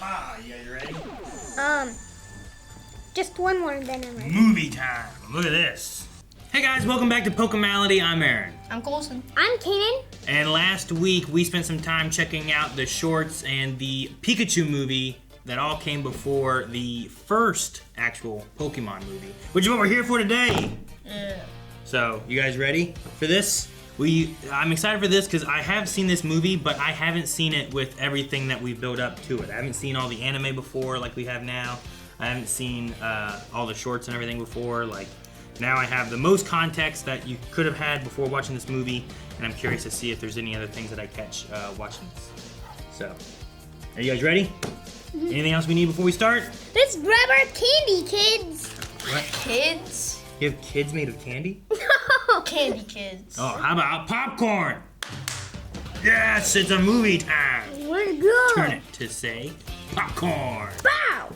Ah, you guys ready? Just one more, then I'm ready. Movie time. Look at this. Hey guys, welcome back to Pokemality. I'm Aaron. I'm Coulson. I'm Kanan. And last week we spent some time checking out the shorts and the Pikachu movie that all came before the first actual Pokemon movie, which is what we're here for today. Yeah. So, you guys ready for this? I'm excited for this because I have seen this movie, but I haven't seen it with everything that we've built up to it. I haven't seen all the anime before like we have now. I haven't seen all the shorts and everything before. Like, now I have the most context that you could have had before watching this movie, and I'm curious to see if there's any other things that I catch watching this. So, are you guys ready? Mm-hmm. Anything else we need before we start? Let's grab our candy, kids. What? Kids? You have kids made of candy? No. Candy kids. Oh, how about popcorn? Yes, it's a movie time. Let's go. Turn it to say popcorn. Bow.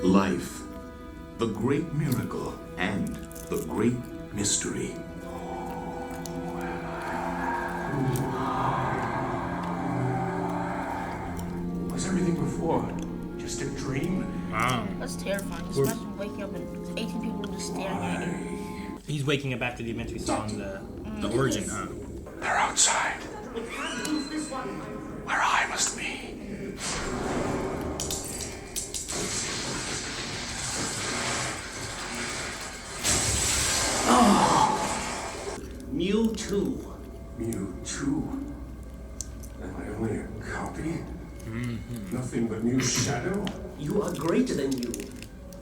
Life, the great miracle and the great mystery. Was everything before just a dream? Wow. That's terrifying. Just imagine waking up and 18 people just staring at you. He's waking up after the events we saw in the origin, huh? They're outside. Where I must be. Mewtwo. Mewtwo? Am I only a copy? Nothing but new shadow? You are greater than you.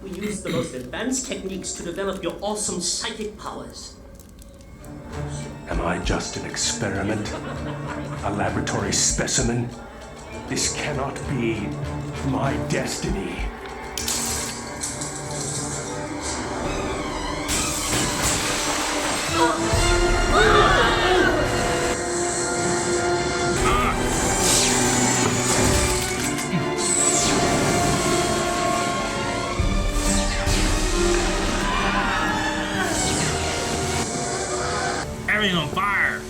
We use the most advanced techniques to develop your awesome psychic powers. Am I just an experiment? A laboratory specimen? This cannot be my destiny. Everything on fire.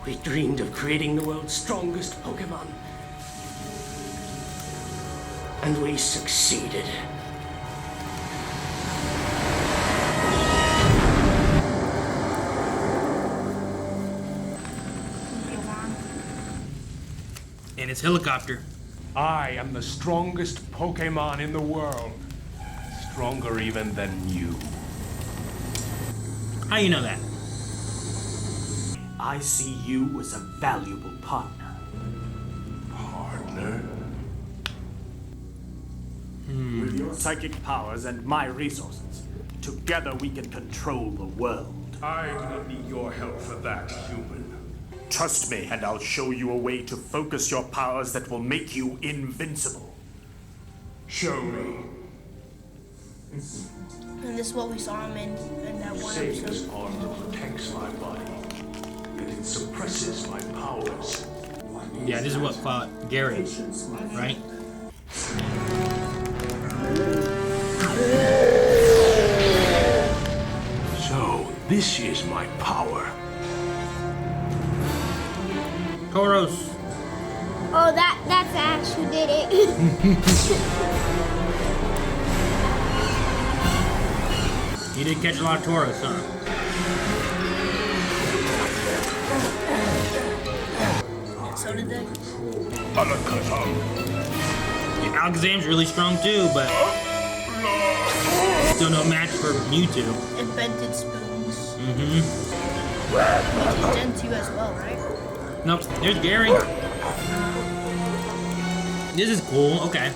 We dreamed of creating the world's strongest Pokemon. And we succeeded. And it's helicopter. I am the strongest Pokemon in the world. Stronger even than you. How you know that? I see you as a valuable partner. Partner? With your psychic powers and my resources, together we can control the world. I do not need your help for that, human. Trust me, and I'll show you a way to focus your powers that will make you invincible. Show me. And this is what we saw him in that one Satan's episode. armor protects my body, and it suppresses my powers. Yeah, this is what fought Gary, right? So, this is my power. Tauros. Oh, that's Ash who did it. He did catch a lot of Tauros, huh? So did they. Yeah, Alakazam's really strong too, but still no match for Mewtwo. Invented spoons. Mm-hmm. Mewtwo Gen 2 as well, right? Nope, there's Gary. This is cool, okay.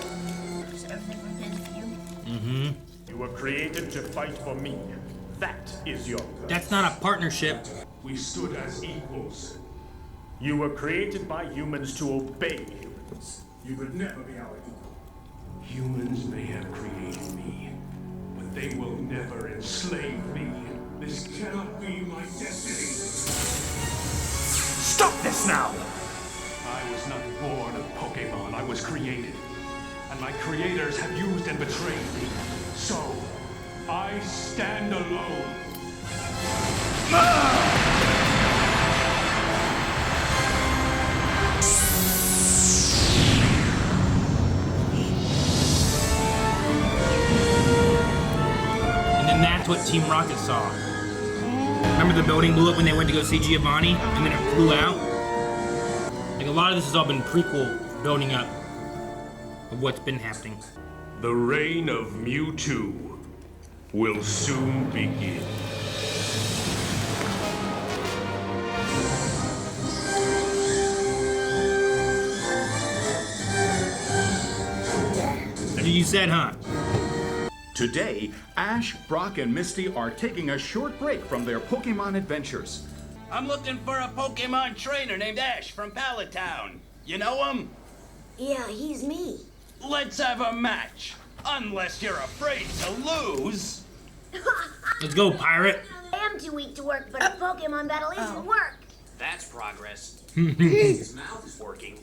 Just everything from his view. Mm-hmm. You were created to fight for me. That is your purpose. That's not a partnership. We stood as equals. You were created by humans to obey humans. You would never be our equal. Humans may have created me, but they will never enslave me. This cannot be my destiny. Stop this now! I was not born a Pokemon, I was created. And my creators have used and betrayed me. So, I stand alone. And then that's what Team Rocket saw. Remember the building blew up when they went to go see Giovanni, and then it flew out? Like, a lot of this has all been prequel building up of what's been happening. The reign of Mewtwo will soon begin. That's what you said, huh? Today, Ash, Brock, and Misty are taking a short break from their Pokemon adventures. I'm looking for a Pokemon trainer named Ash from Pallet Town. You know him? Yeah, he's me. Let's have a match. Unless you're afraid to lose. Let's go, pirate. I am too weak to work, but a Pokemon battle isn't work. That's progress. His mouth is working.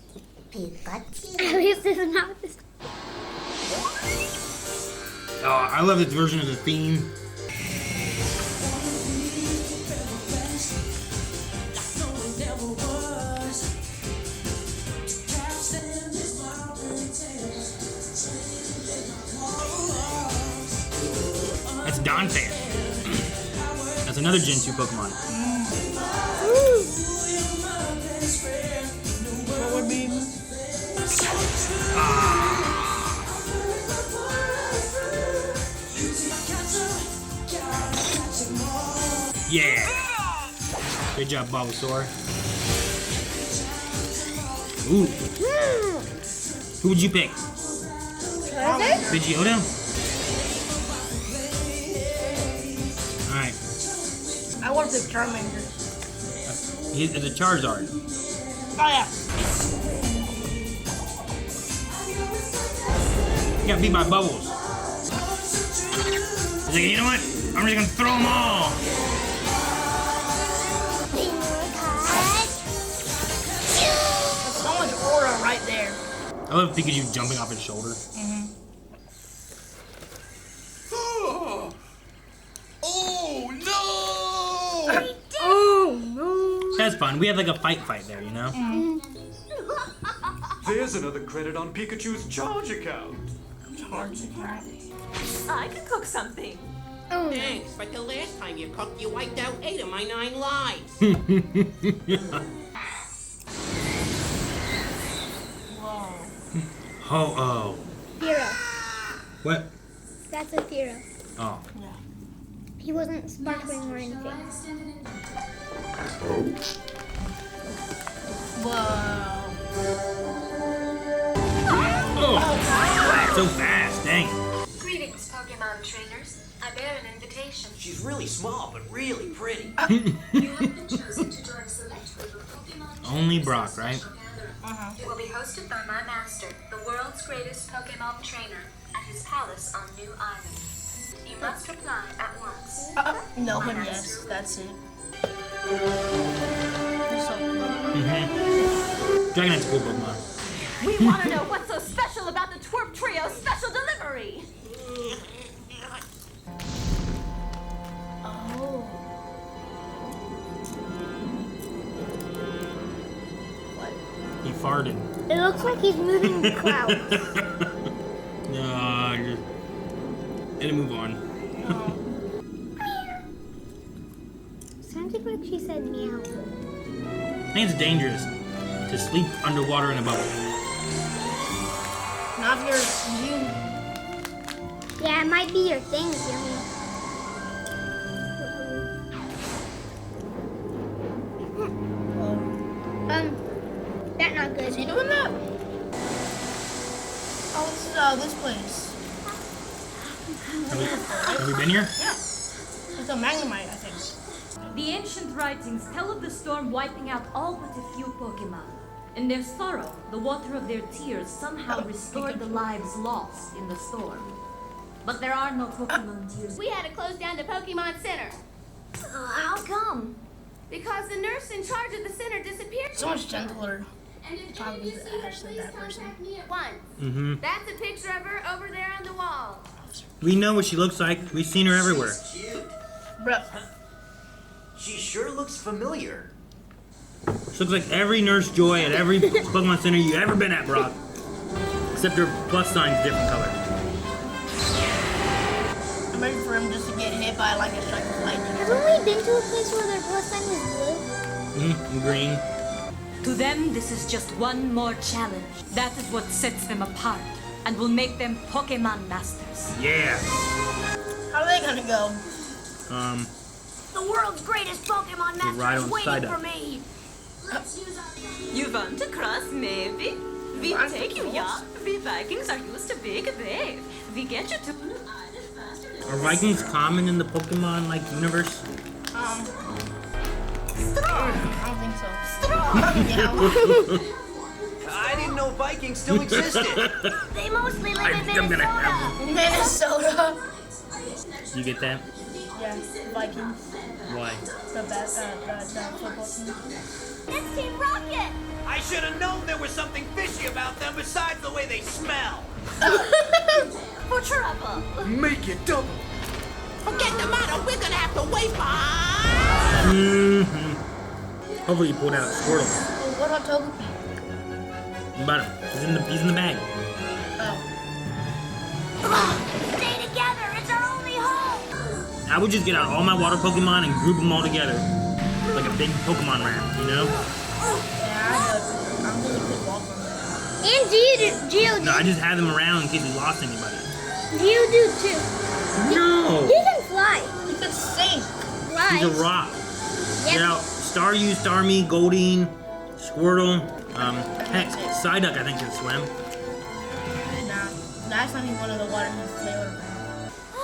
Pikachu. At least his mouth is. Oh, I love this version of the theme. That's Dante. That's another Gen 2 Pokemon. Yeah. Good job, Bulbasaur. Ooh. Who would you pick? Pidgeotto? Alright. I want to pick Charmander. It's a Charizard. Oh yeah. You got beat by Bubbles. He's like, you know what? I'm just gonna throw them all. There's so much aura right there. I love Pikachu jumping off his shoulder. Oh no! Oh no! That's fun. We have like a fight there, you know? There's another credit on Pikachu's charge account. I could cook something. Oh. Thanks, but the last time you cooked, you wiped out 8 of my 9 lives. Oh. Hero. What? That's a hero. Oh. He wasn't sparkling or anything. Whoa. Oh. So fast, dang. Greetings, Pokemon trainers. I bear an invitation. She's really small, but really pretty. You have been chosen to join a select group of Pokemon Only trainers Brock, for a right? special gathering. It will be hosted by my master, the world's greatest Pokemon trainer, at his palace on New Island. You must reply at once. No, but yes, that's it. They're so cool. Dragonite's a cool Pokemon. We want to know what's so special about the Twerp Trio special delivery. Oh. What? He farted. It looks like he's moving the clouds. No, just... It'll move on. Sounded like she said meow. I think it's dangerous to sleep underwater in a bubble. Not if you're you. Yeah, it might be your thing, Jimmy. That's not good. Is he doing that? Oh, this is this place. Have we been here? It's a Magnemite, I think. The ancient writings tell of the storm wiping out all but a few Pokemon. In their sorrow, the water of their tears somehow restored the lives lost in the storm. But there are no Pokemon tears. We had to close down the Pokemon Center. How come? Because the nurse in charge of the center disappeared. So much gentler. And if Probably you see her, Ashley, please that person. contact me at once. Mm-hmm. That's a picture of her over there on the wall. We know what she looks like. We've seen her everywhere. Bruh. She sure looks familiar. This looks like every Nurse Joy at every Pokemon Center you ever been at, Brock. Except her plus sign's different color. I'm ready for him just to get hit by like a strike of lightning. Haven't we been to a place where their plus sign was blue? Green. To them, this is just one more challenge. That is what sets them apart and will make them Pokemon Masters. Yeah. How are they gonna go? The world's greatest Pokemon Master right is waiting for me. You want to cross, maybe? We take you, yeah. We Vikings are used to big wave. We get you to Blue Island faster than... Are Vikings common in the Pokemon universe? Strong. I don't think so. Strong. I didn't know Vikings still existed. They mostly live in I'm gonna have Minnesota. You get that? Yeah, Vikings. Why? The best football team. It's Team Rocket! I should have known there was something fishy about them besides the way they smell. For trouble. Make it double. Forget the matter, we're gonna have to wait for... Hopefully you pulled out Squirtle. Oh, what about Togepi? About him. He's in the bag. Stay together, it's our only hope! I would just get out all my water Pokemon and group them all together. Like a big Pokemon round, you know? I'm really good walker. And Geodude. No, I just have them around in case we lost anybody. Geodude too. No! He can fly. He could sing. Fly. He's a rock. Yep. Get out Staryu, Starmie, Goldeen, Squirtle, heck, Psyduck I think can swim. Nah, that's not even one of the water he's flavored.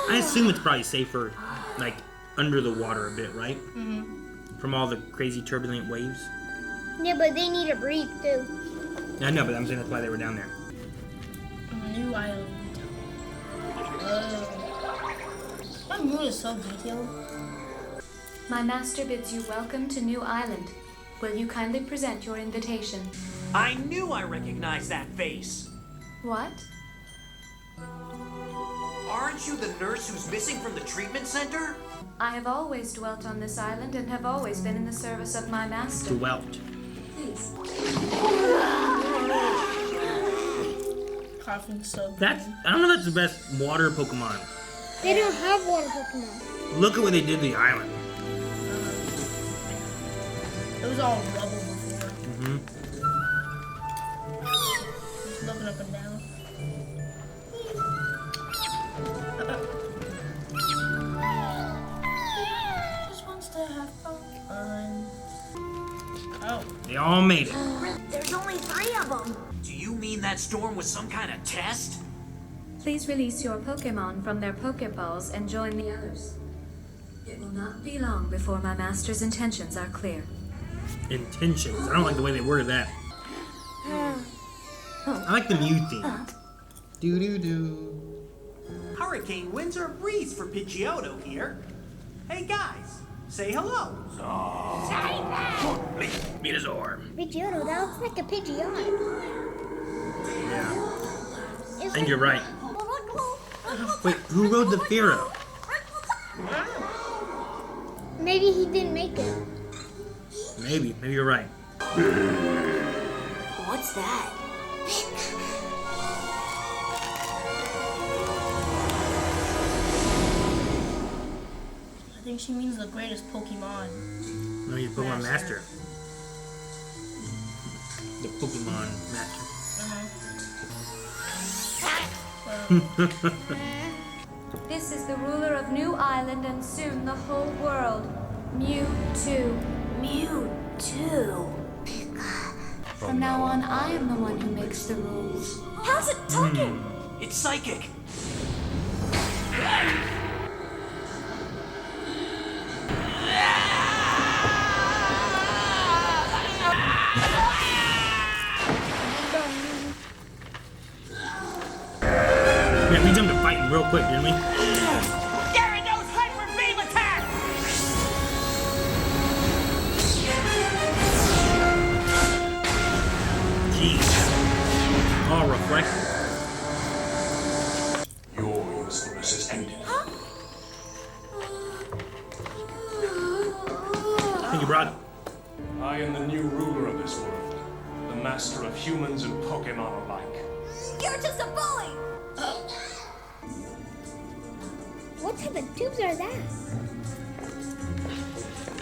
I assume it's probably safer, like, under the water a bit, right? From all the crazy turbulent waves. Yeah, but they need to breathe too. I know, but I'm saying that's why they were down there. New island. My mood is so detailed. My master bids you welcome to New Island. Will you kindly present your invitation? I knew I recognized that face. What? Aren't you the nurse who's missing from the treatment center? I have always dwelt on this island and have always been in the service of my master. Dwelt. Please. Coughing so That's, I don't know if that's the best water Pokemon. They don't have water Pokemon. Look at what they did to the island. It was all rubble before. Just looking up and down. Just wants to have fun. Oh. They all made it. There's only 3 of them. Do you mean that storm was some kind of test? Please release your Pokemon from their Pokeballs and join the others. It will not be long before my master's intentions are clear. Intentions. I don't like the way they worded that. I like the Mew theme. Do-do-do. Hurricane winds are a breeze for Pidgeotto here. Hey guys, say hello. Venusaur. Pidgeotto, that looks like a Pidgeot. Yeah. It's And you're right. Wait, who rode the Pharaoh? Maybe he didn't make it. Maybe you're right. What's that? I think she means the greatest Pokemon. No, he's Pokemon Master. The Pokemon Master. This is the ruler of New Island and soon the whole world. Mewtwo. Mewtwo. From now on, I am the one who makes the rules. How's it talking? It's psychic. Yeah, we jumped to fighting real quick, didn't we? Gyarados Hyper Beam Attack! Jeez. All reflect. Your usefulness is ended. You brought. I am the new ruler of this world, the master of humans and Pokemon alike. You're just a bully! What type of tubes are that?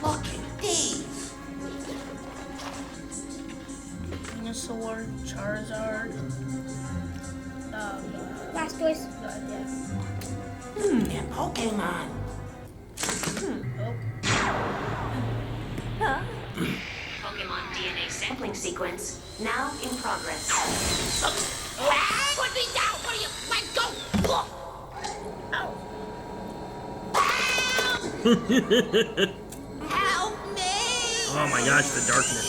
Fucking thieves! Venusaur, Charizard. Blastoise. They're Pokemon. Pokemon DNA sampling sequence now in progress. Put me down! What are you? Let go! Help me! Oh my gosh, the darkness.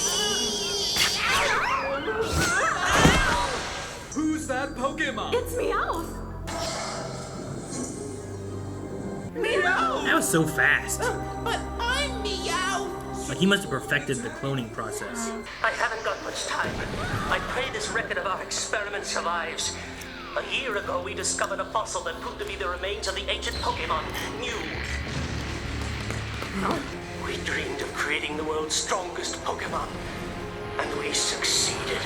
Who's that Pokemon? It's Meowth. Meow! That was so fast. But I'm Meow! Like he must have perfected the cloning process. I haven't got much time. I pray this record of our experiment survives. A year ago, we discovered a fossil that proved to be the remains of the ancient Pokemon, Mew. We dreamed of creating the world's strongest Pokemon, and we succeeded.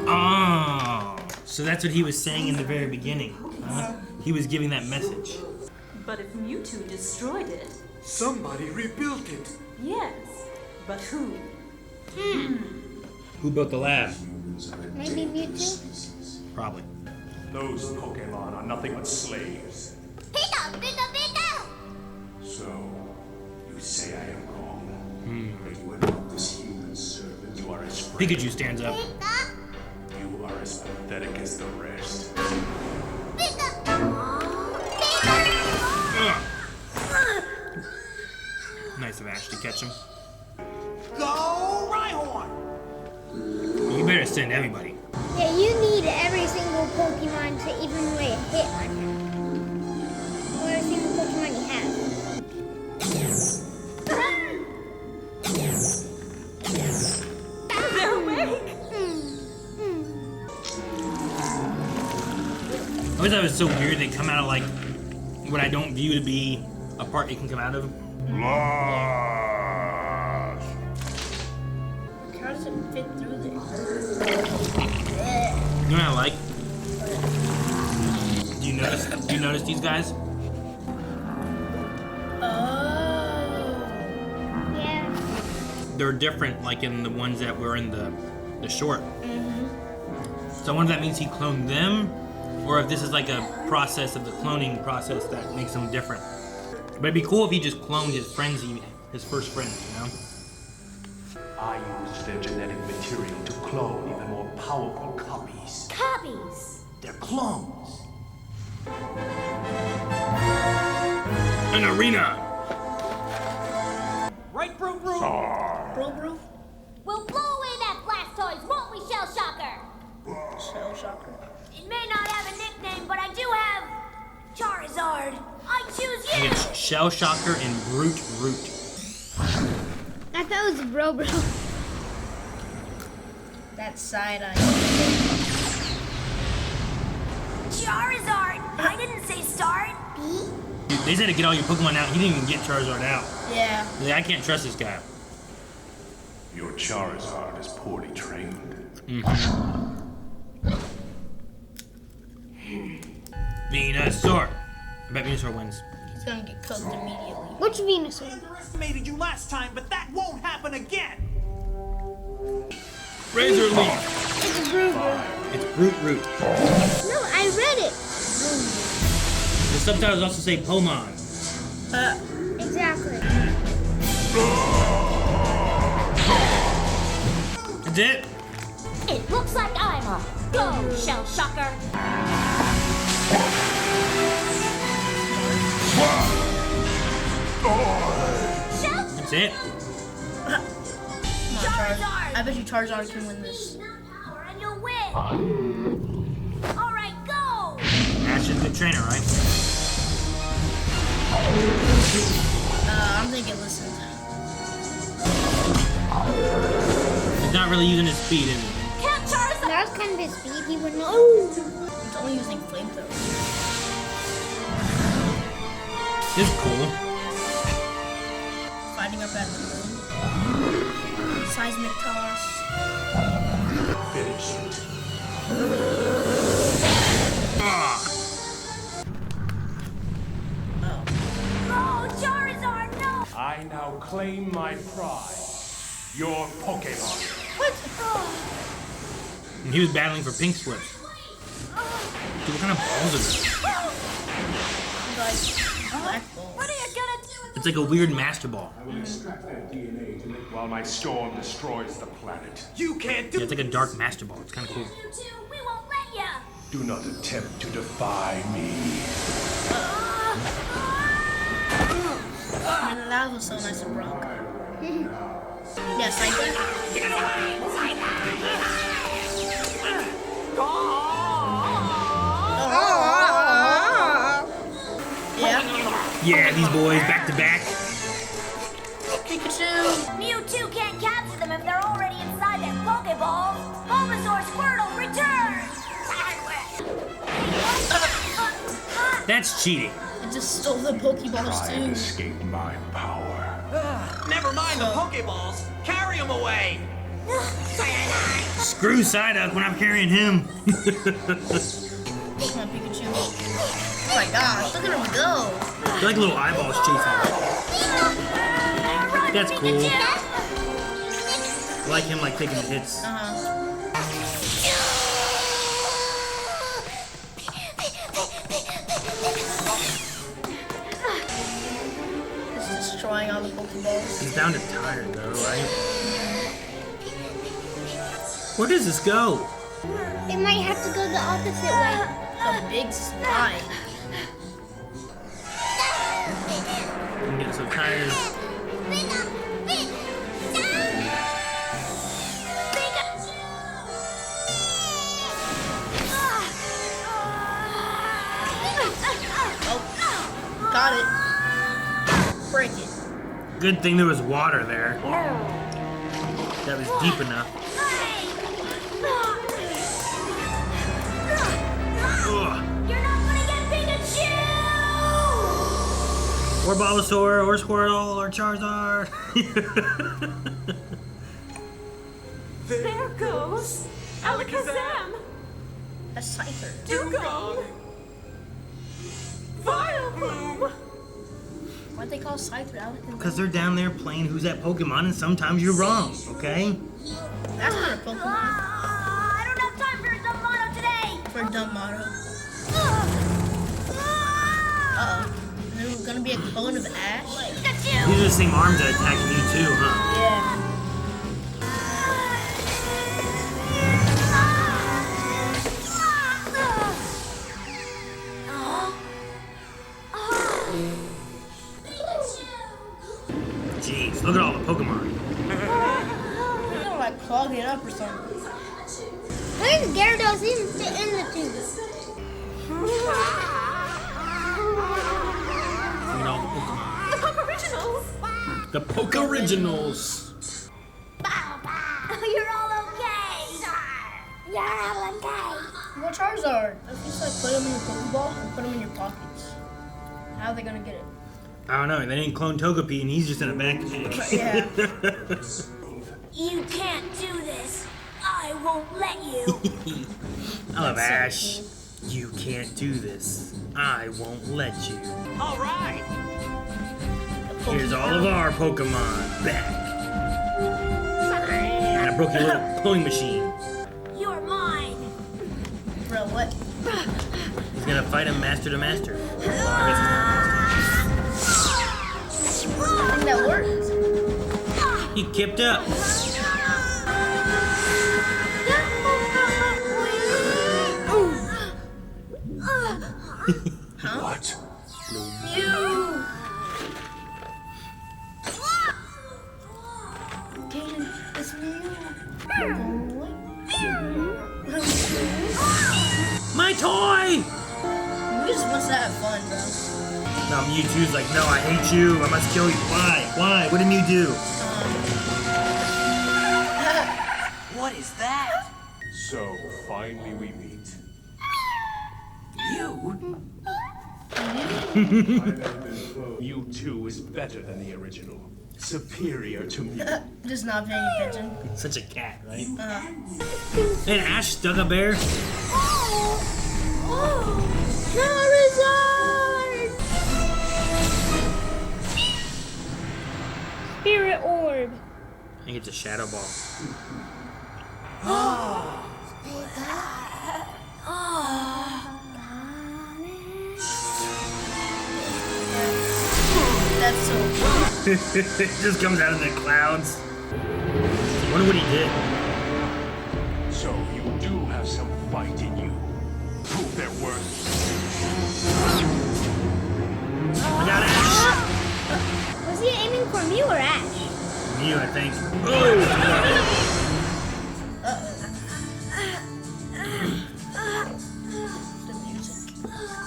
Oh, so that's what he was saying in the very beginning. Huh? He was giving that message. But if Mewtwo destroyed it, Somebody rebuilt it. yes. But who? Who built the lab? Maybe Mewtwo? Probably. Those Pokemon are nothing but slaves. Pika! Pika! Pika! So, you say I am wrong. That you are not this human servant. You are as brave. Pikachu stands up. Pika! You are as pathetic as the rest. Pika! Nice of Ash to catch him. Go Rhyhorn! You better send everybody. Yeah, you need every single Pokemon to even lay a hit on him. Or every single Pokemon you have. They're awake. I always thought it was so weird they come out of like what I don't view to be a part it can come out of. How does it fit through there? You know what I like? Do you notice these guys? Yeah. They're different, like in the ones that were in the short. So I wonder if that means he cloned them, or if this is like a process of the cloning process that makes them different. But it'd be cool if he just cloned his friends, his first friends, you know? I used their genetic material to clone even more powerful copies. Copies. They're clones. An arena! Right, bro, bro? Bro? We'll blow away that Blastoise, won't we, Shell Shocker? Shell Shocker. It may not have a nickname, but I do have Charizard. I choose you. It's Shell Shocker and Brute Root. I thought it was Bro. That side eye. Charizard. I didn't say start. Dude, they said to get all your Pokemon out. He didn't even get Charizard out. Yeah. Like, I can't trust this guy. Your Charizard is poorly trained. Venusaur. I bet Venusaur wins. He's gonna get cooked immediately. Which Venusaur? I underestimated you last time, but that won't happen again. Razor Leaf. It's Bro. It's Brute Root. No, I read it. The subtitles also say Pomon. Exactly. That's it? It looks like I'm a go, Shell Shocker. That's it? Charizard. I bet you Charizard can win this. And you'll win. All right, go. Ash is a good trainer, right? I'm thinking listen. He's not really using his speed, is he? Can't Charizard. That was kind of his speed. He would know. He's only using flamethrower. This is cool. Fighting up at the moon. Seismic toss. Finish it. Oh, Charizard, no! I now claim my pride. Your Pokemon. What? And he was battling for pink slips. Dude, what kind of balls are those? Black ball. What are you gonna do with It's like a weird master ball. I will extract their DNA to make while my storm destroys the planet. You can't do Yeah, it's like a dark master ball. It's kind of cool. Mewtwo? We won't let ya! Do not attempt to defy me. And that was so nice and broke. Yes, I did. Yeah. Yeah, these boys back to back. Pikachu. Mewtwo can't capture them if they're already inside their Pokeball. Bulbasaur, Squirtle, return! That's cheating. It just stole the Pokeballs Try and too. escape my power. Never mind the Pokeballs. Carry them away. Screw Psyduck when I'm carrying him. Come on, Pikachu. Oh my gosh, look at him go. They're like little eyeballs chasing him. That's cool. I like him like taking hits. It's destroying all the Pokeballs. He's down to tired though, right? Where does this go? They might have to go the opposite way. A big slide. I'm getting so tired. Got it. Break it. Good thing there was water there. That was deep enough. Ugh. You're not gonna get Pikachu! Or Bulbasaur, or Squirtle, or Charizard. There goes Alakazam! A Scyther. Dugong! Vileplume! Why'd they call Scyther Alakazam? Because they're down there playing Who's That Pokemon, and sometimes you're wrong, okay? That's not a Pokemon. I don't have time for a dumb motto today! For a dumb motto. Uh-oh. Is there gonna be a clone of Ash? Pikachu! These are the same arms that attack you too, huh? Yeah. Jeez, look at all the Pokemon. They're gonna like clog it up or something. Where's Gyarados even fit in the tube? Look at all the Pokemon. The Pokoriginals! The Pokoriginals. You're all okay! You're all okay! Well, Charizard. If you just like put them in your Pokeball and put them in your pockets. How are they gonna get it? I don't know, they didn't clone Togepi and he's just in a backpack. Yeah. You can't do this! I won't let you! I love That's Ash. so You can't do this. I won't let you. All right. Here's all of our Pokemon back. And I broke your little pulling machine. You're mine! Bro, what? He's gonna fight him master to master. Well, I guess I think that worked. he's not master. He kipped up. What? Kanan, it's Mew. My toy! We just must have fun, bro. Now Mewtwo's like, no, I hate you. I must kill you. Why? Why? What did Mew do? What is that? So, finally we meet. You? Mewtwo is better than the original. superior to me. Just not paying attention. Such a cat, right? And Ash stuck a bear. Charizard! Spirit Orb. I think it's a Shadow Ball. That's so cool. It just comes out of the clouds. I wonder what he did. So you do have some fight in you. Prove their worth. I got Ash. Was he aiming for me or Ash? You, I think. Oh!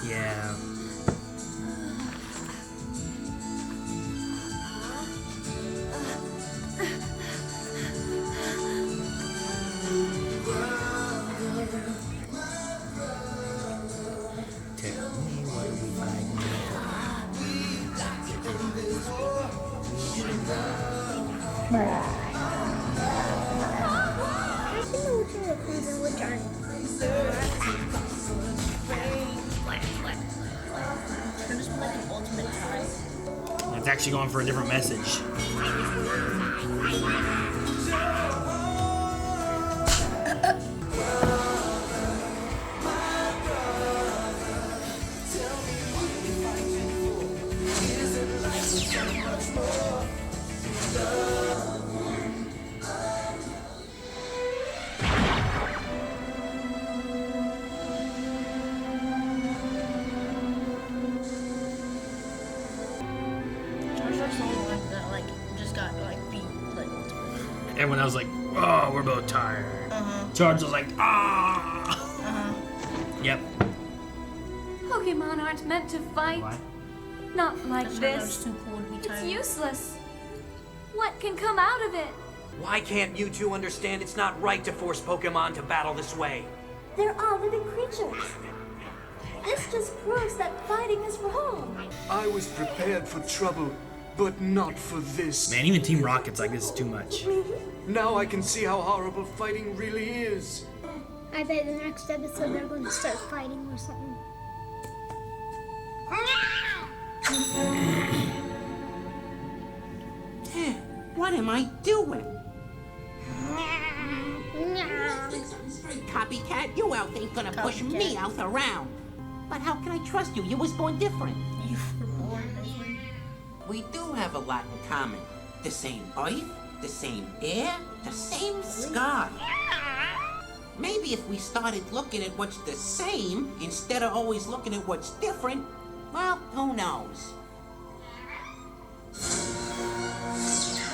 Yeah. Tell me what we fighting I can know which are the clues and which aren't. Should just be like an ultimate tie. It's actually going for a different message. Charizard's the only one that like just got like beat like ultimate. Everyone else was like, oh, we're both tired. Charge was like, ah. Yep. Pokemon aren't meant to fight. What? Not like Charizard's this. too cool to be It's tied. useless. What can come out of it? Why can't Mewtwo understand it's not right to force Pokemon to battle this way? They're all living creatures. This just proves that fighting is wrong. I was prepared for trouble, but not for this. Man, even Team Rocket's like, this is too much. Now I can see how horrible fighting really is. I bet the next episode they're going to start fighting or something. What am I doing? Copycat, you out ain't gonna push me out around. But how can I trust you? You was born different. You were born different. We do have a lot in common. The same earth, the same air, the same sky. Maybe if we started looking at what's the same instead of always looking at what's different, well, who knows?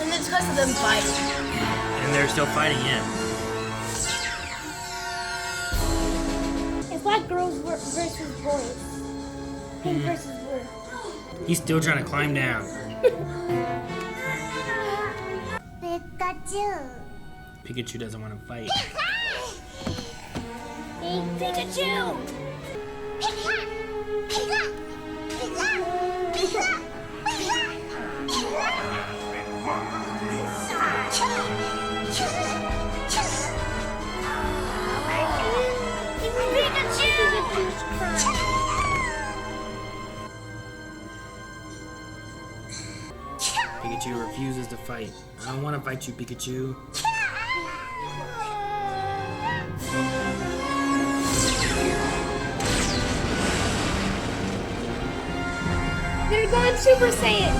And it's because of them fighting. And they're still fighting him. It's like girls versus boys. Pink versus blue. He's still trying to climb down. Pikachu. Pikachu doesn't want to fight. Pikachu. Pikachu refuses to fight. I don't want to fight you, Pikachu. They're going Super Saiyan.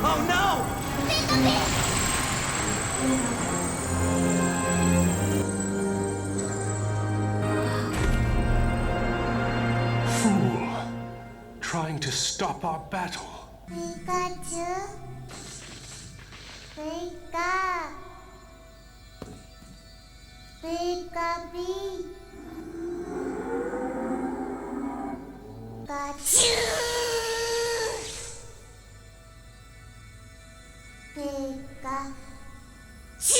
Oh no! Fool. Trying to stop our battle. Pikachu. Pika. Pika-bee. Pikachu. Pika. Please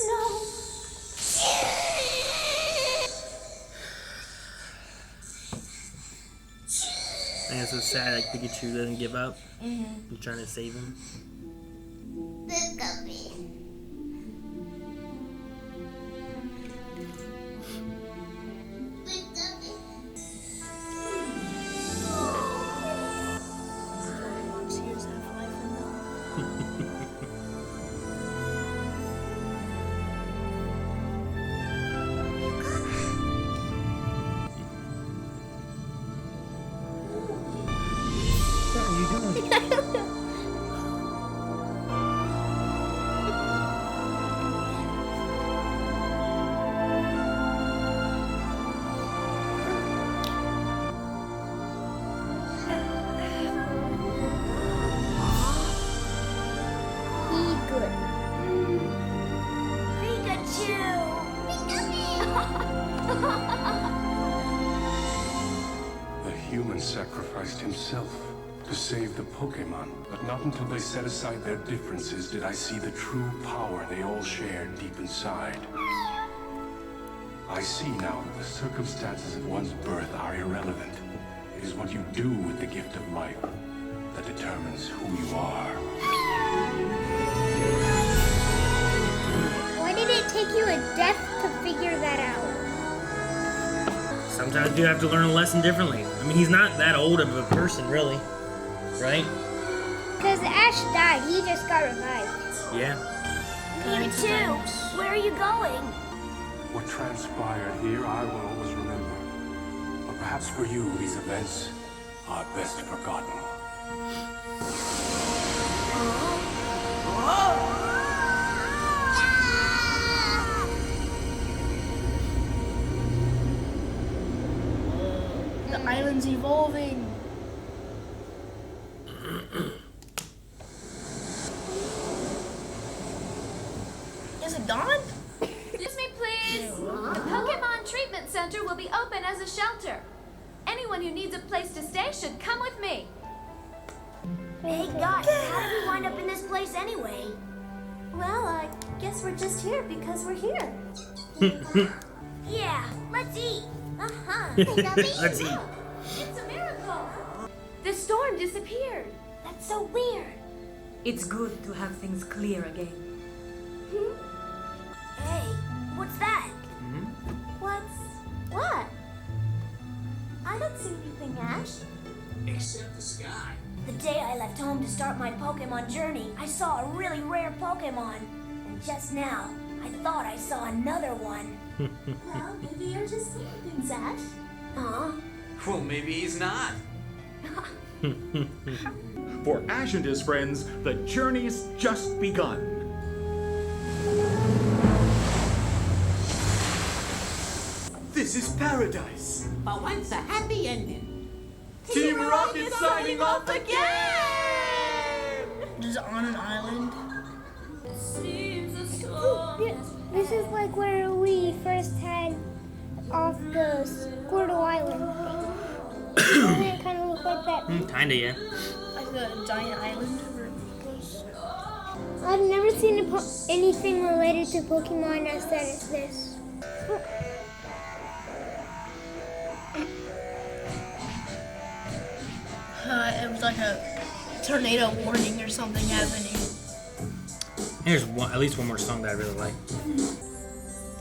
no. And it's so sad, like Pikachu doesn't give up. He's trying to save him. The human sacrificed himself to save the Pokemon, but not until they set aside their differences did I see the true power they all shared deep inside. I see now that the circumstances of one's birth are irrelevant. It is what you do with the gift of life that determines who you are. Why did it take you a death to figure that out? Sometimes you have to learn a lesson differently. I mean, he's not that old of a person, really. Right? Because Ash died, he just got revived. Yeah. Mewtwo, where are you going? What transpired here I will always remember. But perhaps for you, these events are best forgotten. The island's evolving. Is it gone? Excuse me, please. The Pokemon Treatment Center will be open as a shelter. Anyone who needs a place to stay should come with me. Hey guys, how did we wind up in this place anyway? Well, I guess we're just here because we're here. Yeah, let's eat. Uh-huh. Let's eat. It's a miracle. The storm disappeared. That's so weird. It's good to have things clear again. Hey, what's that? What? I don't see anything, Ash. Except the sky. The day I left home to start my Pokemon journey, I saw a really rare Pokemon. And just now, I thought I saw another one. Well, maybe you're just seeing things, Ash. Huh? Well, maybe he's not. For Ash and his friends, the journey's just begun. This is paradise. But once a happy ending. Team Rocket signing off again! Just on an island. This is like where we first had off the Squirtle Island thing. Doesn't it kind of look like that? Kinda, yeah. Like the giant island. I've never seen anything related to Pokemon as that as this. It was like a tornado warning or something happening. Here's at least one more song that I really like.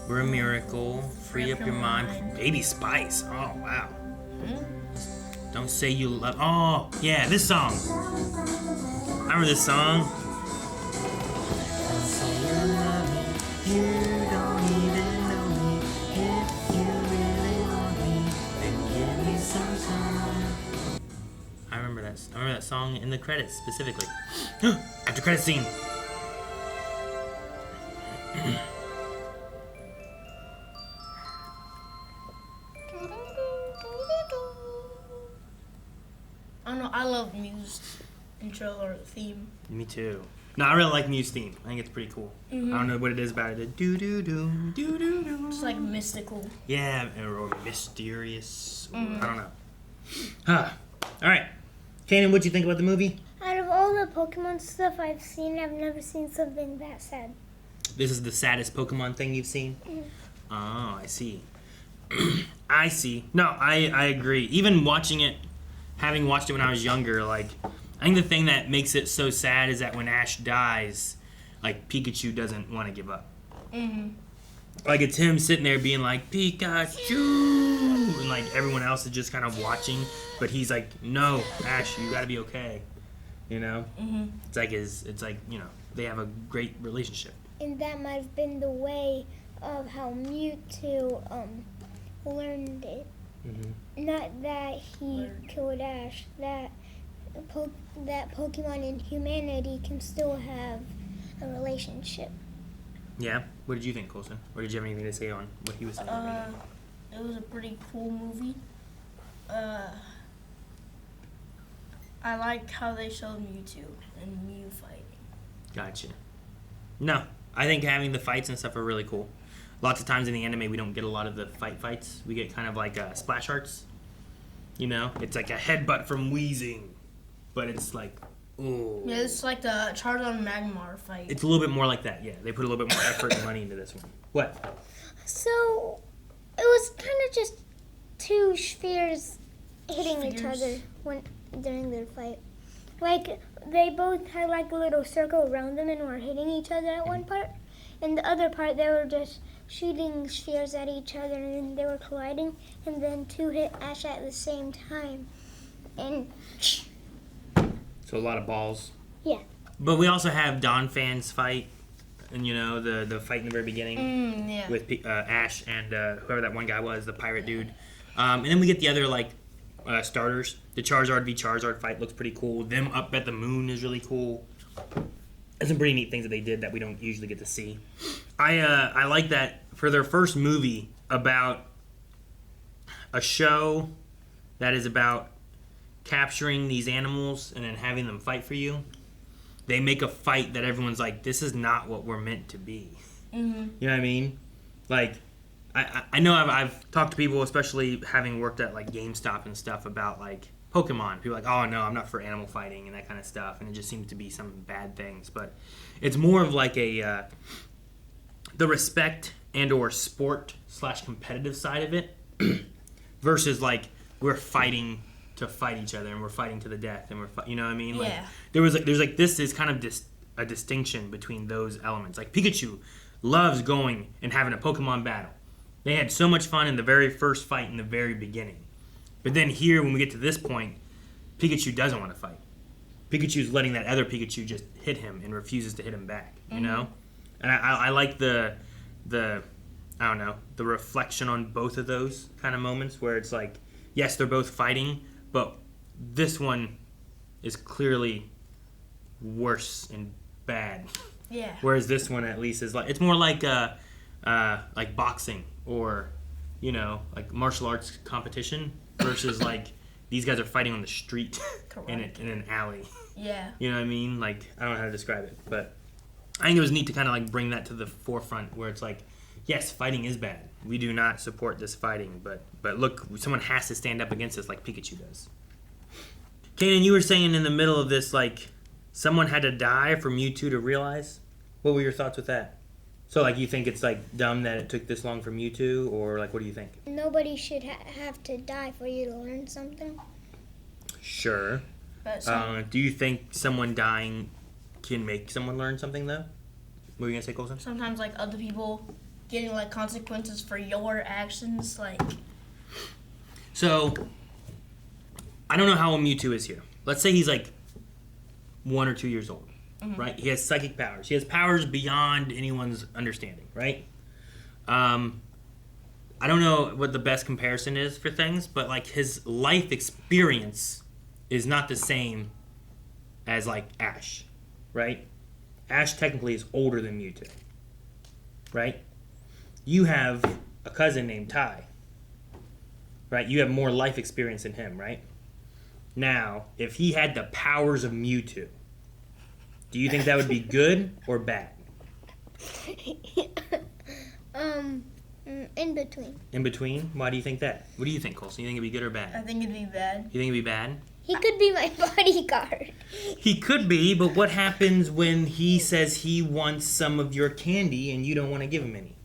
We're a miracle, free up your mind. Baby Spice. Oh, wow. Don't say you love. Oh, yeah, this song. I remember this song. Don't say you love me. You don't even know me. If you really want me, then give me some time. I remember that song in the credits specifically. After credit scene. I don't know, I love Mew's intro or theme. Me too. No, I really like Mew's theme. I think it's pretty cool. I don't know what it is about it. Do-do-do. It's like mystical. Yeah, or mysterious. I don't know. Huh. All right. Kanan, what'd you think about the movie? Out of all the Pokemon stuff I've seen, I've never seen something that sad. This is the saddest Pokemon thing you've seen? Oh, I see. I see. No, I agree. Even watching it, having watched it when I was younger, like, I think the thing that makes it so sad is that when Ash dies, like, Pikachu doesn't want to give up. Like, it's him sitting there being like, Pikachu! And, like, everyone else is just kind of watching, but he's like, no, Ash, you gotta be okay. You know? It's like, you know, they have a great relationship. And that might have been the way of how Mewtwo learned it. Not that he killed Ash, that Pokemon and humanity can still have a relationship. Yeah? What did you think, Coulson? Or did you have anything to say on what he was saying? It was a pretty cool movie. I liked how they showed Mewtwo and Mew fighting. Gotcha. No, I think having the fights and stuff are really cool. Lots of times in the anime, we don't get a lot of the fights. We get kind of like splash arts. You know? It's like a headbutt from Weezing. But it's like, ooh. Yeah, it's like the Charizard and Magmar fight. It's a little bit more like that, yeah. They put a little bit more effort and money into this one. What? So, it was kind of just two spheres hitting each other during their fight. Like, they both had like a little circle around them and were hitting each other at one part. And the other part, they were just shooting spheres at each other and they were colliding. And then two hit Ash at the same time. And... So a lot of balls. Yeah. But we also have Don Fan's fight. And, you know, the fight in the very beginning. Yeah. With Ash and whoever that one guy was, the pirate dude. And then we get the other, like, starters. The Charizard v Charizard fight looks pretty cool. Them up at the moon is really cool. There's some pretty neat things that they did that we don't usually get to see. I like that for their first movie about a show that is about capturing these animals and then having them fight for you. They make a fight that everyone's like, this is not what we're meant to be. You know what I mean? Like, I know I've talked to people, especially having worked at like GameStop and stuff, about like Pokemon. People are like, oh no, I'm not for animal fighting and that kind of stuff, and it just seems to be some bad things. But it's more of like the respect and or sport / competitive side of it versus like we're fighting to fight each other and we're fighting to the death and you know what I mean? Like, Yeah. There's like this is kind of a distinction between those elements. Like Pikachu loves going and having a Pokemon battle. They had so much fun in the very first fight in the very beginning. But then here, when we get to this point, Pikachu doesn't want to fight. Pikachu's letting that other Pikachu just hit him and refuses to hit him back, you know? And I like the I don't know, the reflection on both of those kind of moments where it's like, yes, they're both fighting, but this one is clearly worse and bad. Yeah. Whereas this one at least is like, it's more like boxing or, you know, like martial arts competition versus like these guys are fighting on the street in an alley. Yeah. You know what I mean? Like, I don't know how to describe it, but I think it was neat to kind of like bring that to the forefront where it's like, yes, fighting is bad. We do not support this fighting, but look, someone has to stand up against us like Pikachu does. Kanan, you were saying in the middle of this, like, someone had to die for Mewtwo to realize? What were your thoughts with that? So, like, you think it's, like, dumb that it took this long for Mewtwo, or, like, what do you think? Nobody should have to die for you to learn something. Sure. Do you think someone dying can make someone learn something, though? What were you going to say, Coulson? Sometimes, like, other people getting, like, consequences for your actions, like... So, I don't know how old Mewtwo is here. Let's say he's, like, 1 or 2 years old, right? He has psychic powers. He has powers beyond anyone's understanding, right? I don't know what the best comparison is for things, but, like, his life experience is not the same as, like, Ash, right? Ash technically is older than Mewtwo, right? You have a cousin named Ty, right? You have more life experience than him, right? Now, if he had the powers of Mewtwo, Do you think that would be good or bad? In between. In between? Why do you think that? What do you think, Coulson? You think it'd be good or bad? I think it'd be bad. You think it'd be bad? He could be my bodyguard. He could be, but what happens when he says he wants some of your candy and you don't want to give him any?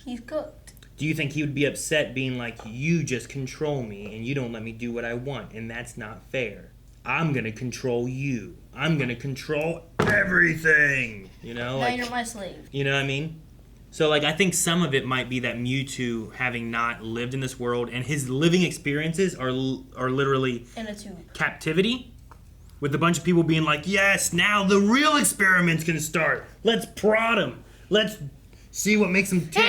He's cooked. Do you think he would be upset being like, you just control me and you don't let me do what I want, and that's not fair? I'm going to control you. I'm going to control everything. You know? Now you're my slave. You know what I mean? So, like, I think some of it might be that Mewtwo, having not lived in this world, and his living experiences are literally in a tube. Captivity, with a bunch of people being like, yes, now the real experiments can start. Let's prod him. Let's see what makes him tick.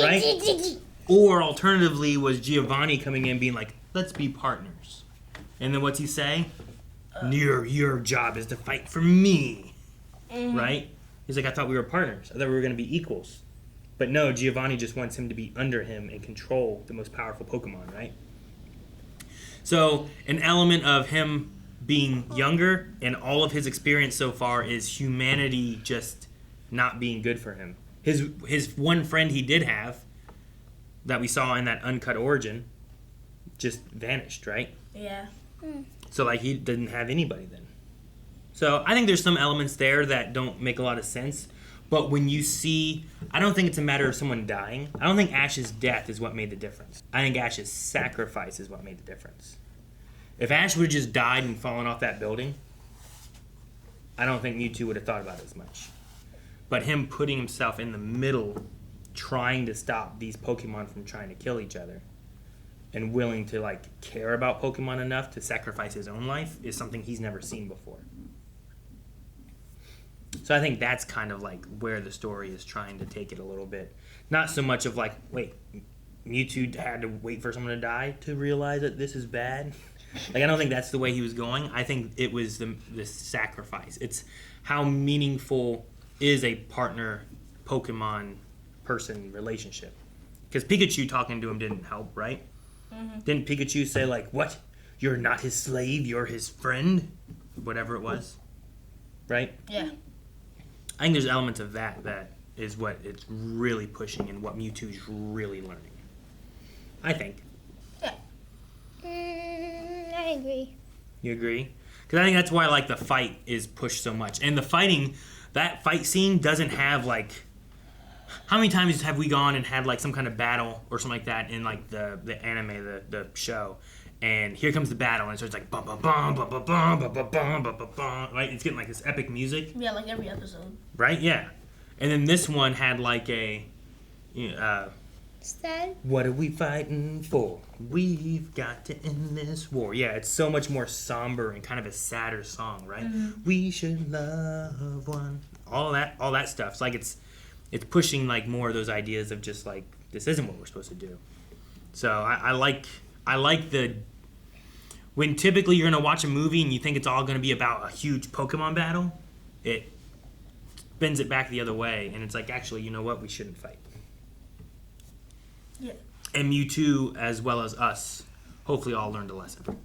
Right? Or alternatively was Giovanni coming in being like, let's be partners. And then what's he say? Your job is to fight for me. Right? He's like, I thought we were partners. I thought we were going to be equals. But no, Giovanni just wants him to be under him and control the most powerful Pokemon, right? So an element of him being younger and all of his experience so far is humanity just not being good for him. His one friend he did have that we saw in that uncut origin just vanished, right? Yeah. So like he didn't have anybody then. So I think there's some elements there that don't make a lot of sense. But when you see, I don't think it's a matter of someone dying. I don't think Ash's death is what made the difference. I think Ash's sacrifice is what made the difference. If Ash would have just died and fallen off that building, I don't think Mewtwo would have thought about it as much. But him putting himself in the middle, trying to stop these Pokemon from trying to kill each other, and willing to like care about Pokemon enough to sacrifice his own life is something he's never seen before. So I think that's kind of like where the story is trying to take it a little bit. Not so much of like, wait, Mewtwo had to wait for someone to die to realize that this is bad. Like, I don't think that's the way he was going. I think it was the sacrifice. It's how meaningful is a partner Pokemon-person relationship. Because Pikachu talking to him didn't help, right? Mm-hmm. Didn't Pikachu say, like, what? You're not his slave, you're his friend? Whatever it was. Right? Yeah. I think there's elements of that is what it's really pushing and what Mewtwo's really learning. I think. Yeah. I agree. You agree? Because I think that's why like the fight is pushed so much. And the fighting, that fight scene doesn't have like... How many times have we gone and had like some kind of battle or something like that in like the anime, the show? And here comes the battle, and so it's like bum bum bum bum bum bum bum bum bum bum bum bum. Right? It's getting like this epic music. Yeah, like every episode. Right? Yeah. And then this one had like what are we fighting for? We've got to end this war. Yeah, it's so much more somber and kind of a sadder song, right? Mm-hmm. We should love one. All that stuff. It's like it's pushing like more of those ideas of just like this isn't what we're supposed to do. So I like when typically you're gonna watch a movie and you think it's all gonna be about a huge Pokemon battle, it bends it back the other way, and it's like, actually, you know what? We shouldn't fight. Yeah. And Mewtwo, as well as us, hopefully all learned a lesson.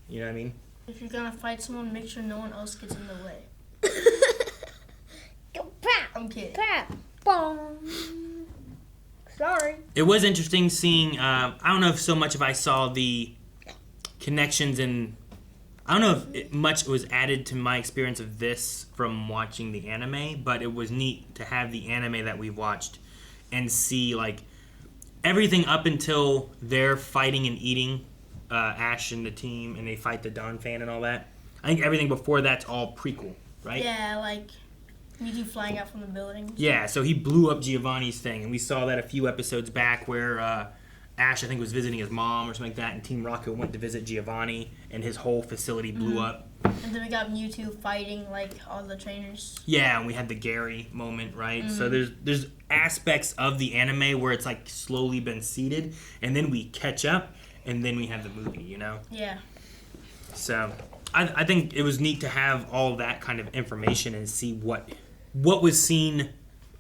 You know what I mean? If you're gonna fight someone, make sure no one else gets in the way. I'm kidding. Sorry. It was interesting seeing, I don't know if so much if I saw the connections and I don't know if much was added to my experience of this from watching the anime, but it was neat to have the anime that we've watched and see like everything up until they're fighting and eating Ash and the team and they fight the Dawn fan and all that. I think everything before that's all prequel, right? Yeah, like Mewtwo flying out from the building. Yeah, so he blew up Giovanni's thing, and we saw that a few episodes back where Ash, I think, was visiting his mom or something like that, and Team Rocket went to visit Giovanni, and his whole facility blew up. And then we got Mewtwo fighting, like, all the trainers. Yeah, and we had the Gary moment, right? So there's aspects of the anime where it's, like, slowly been seeded, and then we catch up, and then we have the movie, you know? Yeah. So I think it was neat to have all that kind of information and see what was seen,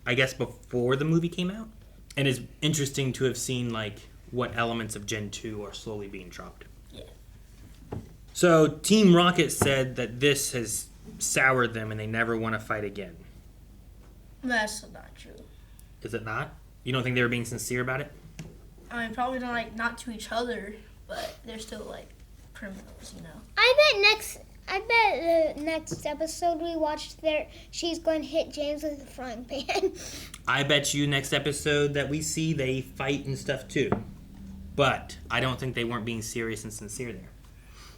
I guess, before the movie came out. And it's interesting to have seen, like, what elements of Gen 2 are slowly being dropped. Yeah. So Team Rocket said that this has soured them and they never want to fight again. That's not true. Is it not? You don't think they were being sincere about it? I mean, probably not like not to each other, but they're still like criminals, you know. I bet the next episode we watched there, she's going to hit James with a frying pan. I bet you next episode that we see they fight and stuff too. But I don't think they weren't being serious and sincere there.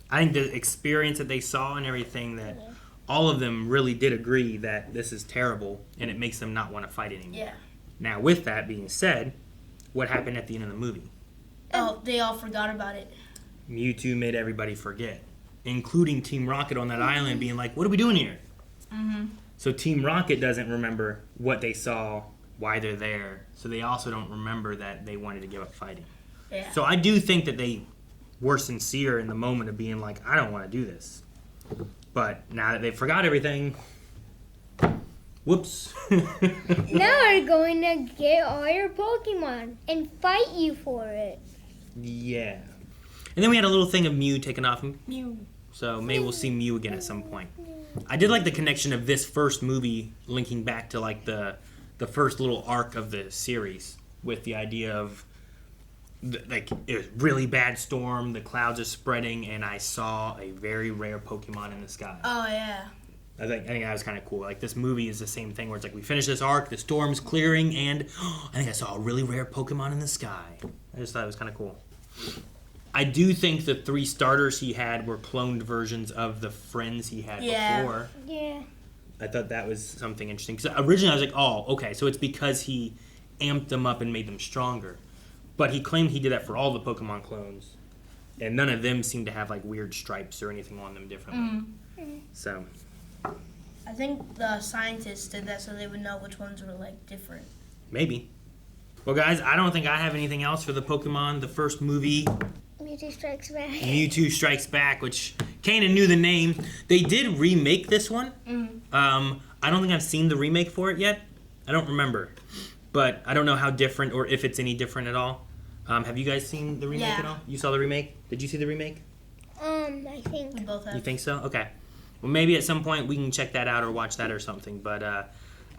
I think the experience that they saw and everything, that all of them really did agree that this is terrible and it makes them not want to fight anymore. Yeah. Now, with that being said, what happened at the end of the movie? Oh, they all forgot about it. Mewtwo made everybody forget, including Team Rocket on that island being like, what are we doing here? Mm-hmm. So Team Rocket doesn't remember what they saw, why they're there, so they also don't remember that they wanted to give up fighting. Yeah. So I do think that they were sincere in the moment of being like, I don't want to do this. But now that they forgot everything, whoops. Now we're going to get all your Pokemon and fight you for it. Yeah. And then we had a little thing of Mew taking off. Mew. So maybe we'll see Mew again at some point. I did like the connection of this first movie linking back to like the first little arc of the series with the idea of like it was really bad storm, the clouds are spreading, and I saw a very rare Pokemon in the sky. Oh yeah. I think that was kind of cool. Like this movie is the same thing where it's like we finished this arc, the storm's clearing, and I think I saw a really rare Pokemon in the sky. I just thought it was kind of cool. I do think the 3 starters he had were cloned versions of the friends he had before. Yeah. I thought that was something interesting. Because originally I was like, oh, okay, so it's because he amped them up and made them stronger. But he claimed he did that for all the Pokemon clones. And none of them seemed to have like weird stripes or anything on them differently. Mm. So I think the scientists did that so they would know which ones were like different. maybe. Well, guys, I don't think I have anything else for the Pokemon, the first movie. Mewtwo Strikes Back. Mewtwo Strikes Back, which Kanan knew the name. They did remake this one. Mm-hmm. I don't think I've seen the remake for it yet. I don't remember. But I don't know how different or if it's any different at all. Have you guys seen the remake at all? You saw the remake? Did you see the remake? I think. We both have. You think so? Okay. Well, maybe at some point we can check that out or watch that or something. But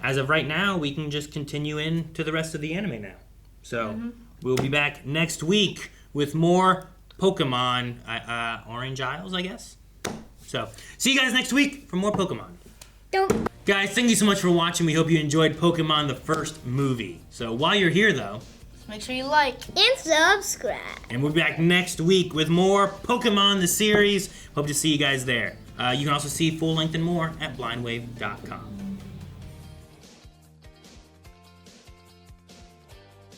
as of right now, we can just continue into the rest of the anime now. So we'll be back next week with more Pokemon Orange Isles, I guess. So see you guys next week for more Pokemon. Guys, thank you so much for watching. We hope you enjoyed Pokemon the first movie. So while you're here, though, make sure you like and subscribe. And we'll be back next week with more Pokemon the series. Hope to see you guys there. You can also see full length and more at blindwave.com.